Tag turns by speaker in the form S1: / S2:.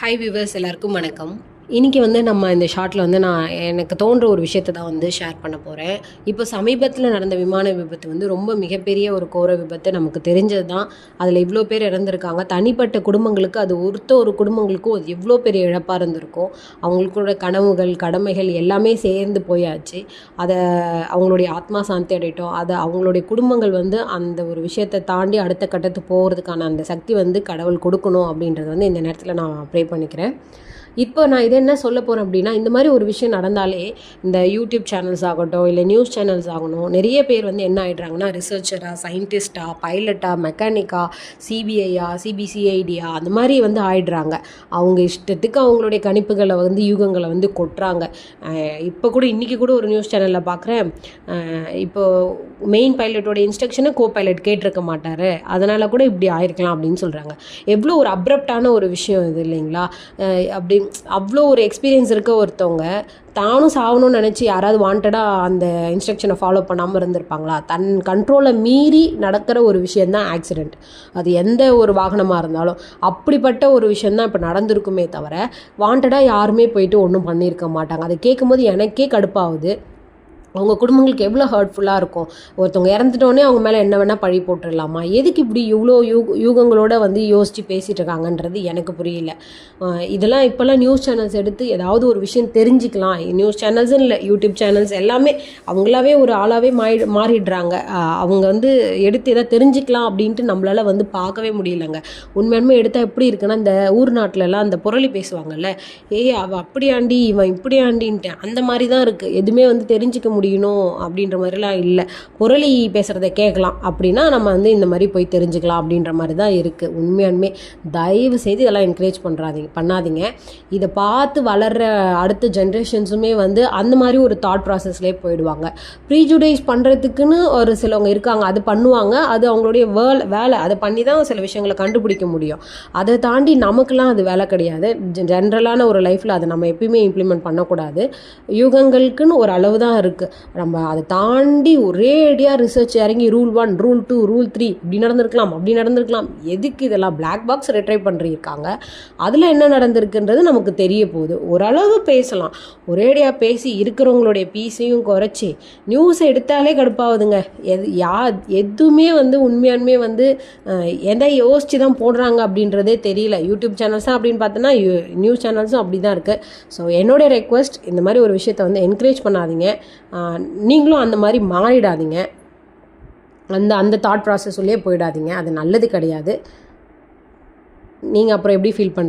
S1: Hi viewers, எல்லாருக்கும் வணக்கம். இன்றைக்கி நம்ம இந்த ஷார்ட்டில் நான் எனக்கு தோன்ற ஒரு விஷயத்தை தான் ஷேர் பண்ண போகிறேன். இப்போ சமீபத்தில் நடந்த விமான விபத்து ரொம்ப மிகப்பெரிய ஒரு கோர விபத்து. நமக்கு தெரிஞ்சது தான். அதில் இவ்வளோ பேர் இறந்துருக்காங்க. தனிப்பட்ட குடும்பங்களுக்கு அது ஒரு குடும்பங்களுக்கும் அது எவ்வளோ பெரிய இழப்பாக இருந்திருக்கும். அவங்களுக்கூட கனவுகள், கடமைகள் எல்லாமே சேர்ந்து போயாச்சு. அதை அவங்களுடைய ஆத்மா சாந்தி அடையட்டும். அதை அவங்களுடைய குடும்பங்கள் அந்த ஒரு விஷயத்தை தாண்டி அடுத்த கட்டத்துக்கு போகிறதுக்கான அந்த சக்தி கடவுள் கொடுக்கணும் அப்படின்றது இந்த நேரத்தில் நான் ப்ரே பண்ணிக்கிறேன். இப்போ நான் இதை என்ன சொல்ல போகிறேன் அப்படின்னா, இந்த மாதிரி ஒரு விஷயம் நடந்தாலே இந்த யூடியூப் சேனல்ஸ் ஆகட்டும், இல்லை நியூஸ் சேனல்ஸ் ஆகணும், நிறைய பேர் என்ன ஆகிடுறாங்கன்னா, ரிசர்ச்சராக, சயின்டிஸ்ட்டாக, பைலட்டாக, மெக்கானிக்கா, சிபிஐயா, சிபிசிஐடியா அந்த மாதிரி ஆகிடுறாங்க. அவங்க இஷ்டத்துக்கு அவங்களுடைய கணிப்புகளை யூகங்களை கொட்டுறாங்க. இப்போ கூட இன்றைக்கி கூட ஒரு நியூஸ் சேனலில் பார்க்குறேன். இப்போது மெயின் பைலட்டோட இன்ஸ்ட்ரக்ஷனை கோ பைலட் கேட்டிருக்க மாட்டார், அதனால் கூட இப்படி ஆயிருக்கலாம் அப்படின்னு சொல்கிறாங்க. எவ்வளோ ஒரு அப்ரப்டான ஒரு விஷயம் இது இல்லைங்களா? அப்படி அவ்வளோ ஒரு எக்ஸ்பீரியன்ஸ் இருக்க ஒருத்தவங்க தானும் சாகணும்னு நினச்சி யாராவது வாண்டடாக அந்த இன்ஸ்ட்ரக்ஷனை ஃபாலோ பண்ணாமல் இருந்திருப்பாங்களா? தன் கண்ட்ரோலை மீறி நடக்கிற ஒரு விஷயந்தான் ஆக்சிடெண்ட். அது எந்த ஒரு வாகனமாக இருந்தாலும் அப்படிப்பட்ட ஒரு விஷயந்தான் இப்போ நடந்திருக்குமே தவிர, வாண்டடாக யாருமே போயிட்டு ஒன்றும் பண்ணியிருக்க மாட்டாங்க. அதை கேட்கும்போது எனக்கே கடுப்பாகுது. அவங்க குடும்பங்களுக்கு எவ்வளோ ஹர்ட்ஃபுல்லாக இருக்கும். ஒருத்தவங்க இறந்துட்டோடனே அவங்க மேலே என்ன வேணால் பழி போட்டுடலாமா? எதுக்கு இப்படி இவ்வளோ யூகங்களோட யோசித்து பேசிகிட்டு இருக்காங்கன்றது எனக்கு புரியல. இதெல்லாம் இப்போல்லாம் நியூஸ் சேனல்ஸ் எடுத்து ஏதாவது ஒரு விஷயம் தெரிஞ்சுக்கலாம். நியூஸ் சேனல்ஸும் இல்லை, யூடியூப் சேனல்ஸ் எல்லாமே அவங்களாவே ஒரு ஆளாகவே மாறிடுறாங்க. அவங்க எடுத்து எதாவது தெரிஞ்சுக்கலாம் அப்படின்ட்டு நம்மளால் பார்க்கவே முடியலைங்க. உண்மையாலுமே எடுத்தால் எப்படி இருக்குன்னா, இந்த ஊர் நாட்டிலலாம் அந்த புரளி பேசுவாங்கல்ல, அவள் அப்படியாண்டி இவன் இப்படியாண்டின்ட்டு அந்த மாதிரி தான் இருக்குது. எதுவுமே தெரிஞ்சிக்க முடியணும் அப்படின்ற மாதிரிலாம் இல்லை. புரளி பேசுகிறத கேட்கலாம் அப்படின்னா நம்ம இந்த மாதிரி போய் தெரிஞ்சுக்கலாம் அப்படின்ற மாதிரி தான் இருக்குது. உண்மையாலுமே தயவு செய்து இதெல்லாம் என்கரேஜ் பண்ணாதீங்க. இதை பார்த்து வளர்கிற அடுத்த ஜென்ரேஷன்ஸுமே அந்த மாதிரி ஒரு தாட் ப்ராசஸ்லேயே போயிடுவாங்க. ப்ரீஜுடைஸ் பண்ணுறதுக்குன்னு ஒரு சிலவங்க இருக்காங்க, அது பண்ணுவாங்க. அது அவங்களுடைய வேலை. அதை பண்ணி தான் சில விஷயங்களை கண்டுபிடிக்க முடியும். அதை தாண்டி நமக்கெல்லாம் அது வேலை கிடையாது. ஜென்ரலான ஒரு லைஃப்பில் அதை நம்ம எப்பயுமே இம்ப்ளிமெண்ட் பண்ணக்கூடாது. யுகங்களுக்குன்னு ஒரு அளவு தான் இருக்குது. நம்ம அதை தாண்டி ஒரேடியாக ரிசர்ச் இறங்கி ரூல் 1, ரூல் 2, ரூல் 3 இப்படி நடந்திருக்கலாம். எதுக்கு இதெல்லாம் பிளாக் பாக்ஸ் ரெட்ரைவ் பண்ணிருக்காங்க? அதில் என்ன நடந்திருக்குன்றது நமக்கு தெரிய போகுது. ஓரளவு பேசலாம். ஒரேடியாக பேசி இருக்கிறவங்களுடைய பீஸையும் குறைச்சி நியூஸை எடுத்தாலே கடுப்பாகுதுங்க. எதுவுமே உண்மையானுமே எதை யோசித்து தான் போடுறாங்க அப்படின்றதே தெரியல. யூடியூப் சேனல்ஸ் தான் அப்படின்னு பார்த்தோன்னா நியூஸ் சேனல்ஸும் அப்படி தான் இருக்குது. ஸோ என்னுடைய ரெக்வஸ்ட், இந்த மாதிரி ஒரு விஷயத்தை என்கரேஜ் பண்ணாதீங்க. நீங்களும் அந்த மாதிரி மாறிடாதீங்க. அந்த தாட் ப்ராசஸ் உள்ளே போயிடாதீங்க. அது நல்லது கிடையாது. நீங்கள் அப்புறம் எப்படி ஃபீல் பண்ணுறீங்க?